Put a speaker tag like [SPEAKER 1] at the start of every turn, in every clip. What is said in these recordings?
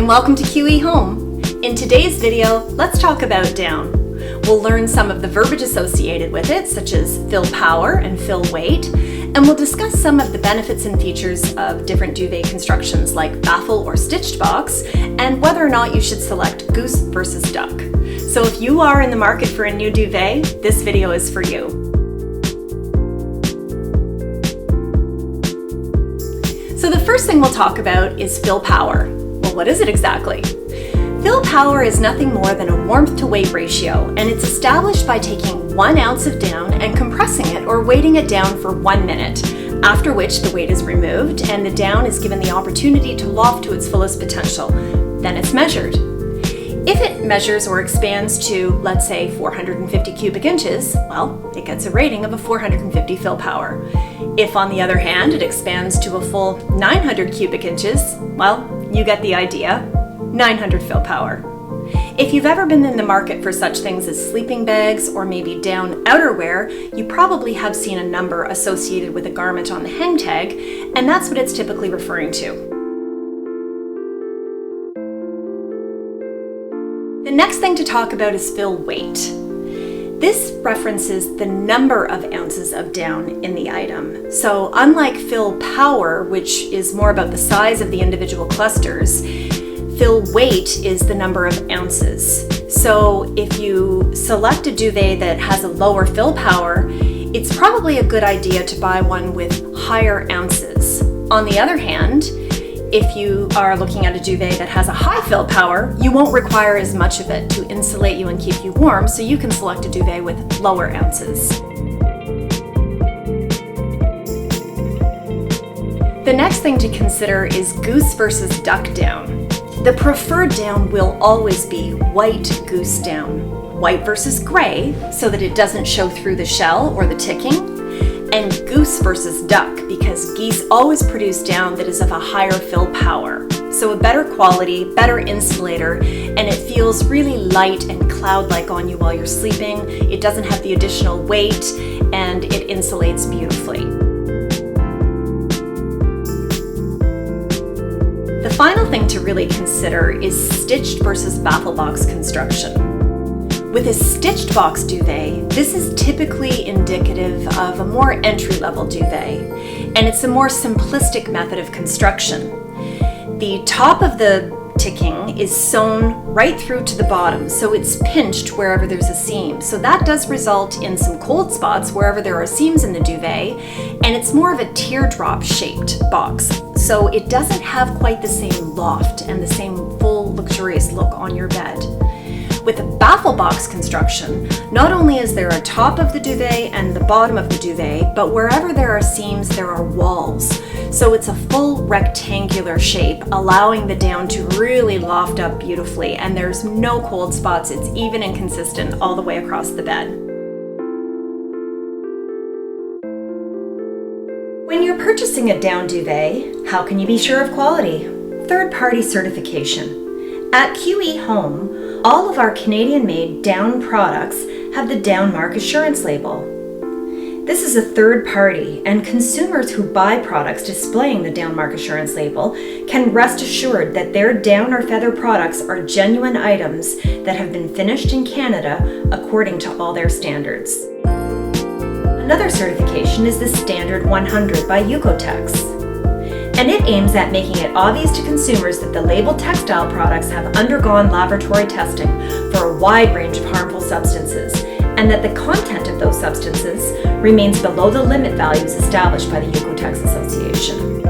[SPEAKER 1] and welcome to QE Home. In today's video, let's talk about down. We'll learn some of the verbiage associated with it, such as fill power and fill weight, and we'll discuss some of the benefits and features of different duvet constructions like baffle or stitched box, and whether or not you should select goose versus duck. So if you are in the market for a new duvet, this video is for you. So the first thing we'll talk about is fill power. Well, what is it exactly? Fill power is nothing more than a warmth to weight ratio, and it's established by taking 1 ounce of down and compressing it or weighting it down for 1 minute, after which the weight is removed and the down is given the opportunity to loft to its fullest potential. Then it's measured. If it measures or expands to, let's say, 450 cubic inches, well, it gets a rating of a 450 fill power. If, on the other hand, it expands to a full 900 cubic inches, well, you get the idea, 900 fill power. If you've ever been in the market for such things as sleeping bags or maybe down outerwear, you probably have seen a number associated with a garment on the hang tag, and that's what it's typically referring to. The next thing to talk about is fill weight. This references the number of ounces of down in the item. So unlike fill power, which is more about the size of the individual clusters, fill weight is the number of ounces. So if you select a duvet that has a lower fill power, it's probably a good idea to buy one with higher ounces. On the other hand, if you are looking at a duvet that has a high fill power, you won't require as much of it to insulate you and keep you warm, so you can select a duvet with lower ounces. The next thing to consider is goose versus duck down. The preferred down will always be white goose down. White versus gray, so that it doesn't show through the shell or the ticking. And goose versus duck, because geese always produce down that is of a higher fill power. So a better quality, better insulator, and it feels really light and cloud-like on you while you're sleeping. It doesn't have the additional weight, and it insulates beautifully. The final thing to really consider is stitched versus baffle box construction. With a stitched box duvet, this is typically indicative of a more entry-level duvet, and it's a more simplistic method of construction. The top of the ticking is sewn right through to the bottom, so it's pinched wherever there's a seam. So that does result in some cold spots wherever there are seams in the duvet, and it's more of a teardrop-shaped box. So it doesn't have quite the same loft and the same full luxurious look on your bed. With a baffle box construction, not only is there a top of the duvet and the bottom of the duvet, but wherever there are seams, there are walls. So it's a full rectangular shape, allowing the down to really loft up beautifully, and there's no cold spots. It's even and consistent all the way across the bed. When you're purchasing a down duvet, how can you be sure of quality? Third-party certification. At QE Home, all of our Canadian-made down products have the Down Mark Assurance label. This is a third party, and consumers who buy products displaying the Down Mark Assurance label can rest assured that their down or feather products are genuine items that have been finished in Canada according to all their standards. Another certification is the Standard 100 by Eucotex. And it aims at making it obvious to consumers that the labeled textile products have undergone laboratory testing for a wide range of harmful substances, and that the content of those substances remains below the limit values established by the Eucotex Association.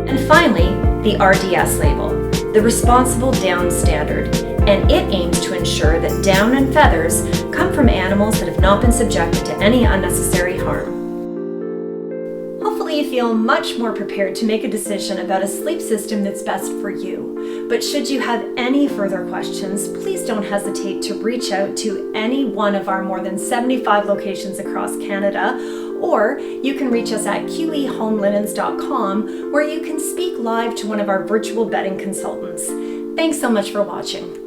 [SPEAKER 1] And finally, the RDS label, the Responsible Down Standard, and it aims to ensure that down and feathers come from animals that have not been subjected to any unnecessary harm. You feel much more prepared to make a decision about a sleep system that's best for you. But should you have any further questions, please don't hesitate to reach out to any one of our more than 75 locations across Canada, or you can reach us at QEHomeLinens.com, where you can speak live to one of our virtual bedding consultants. Thanks so much for watching.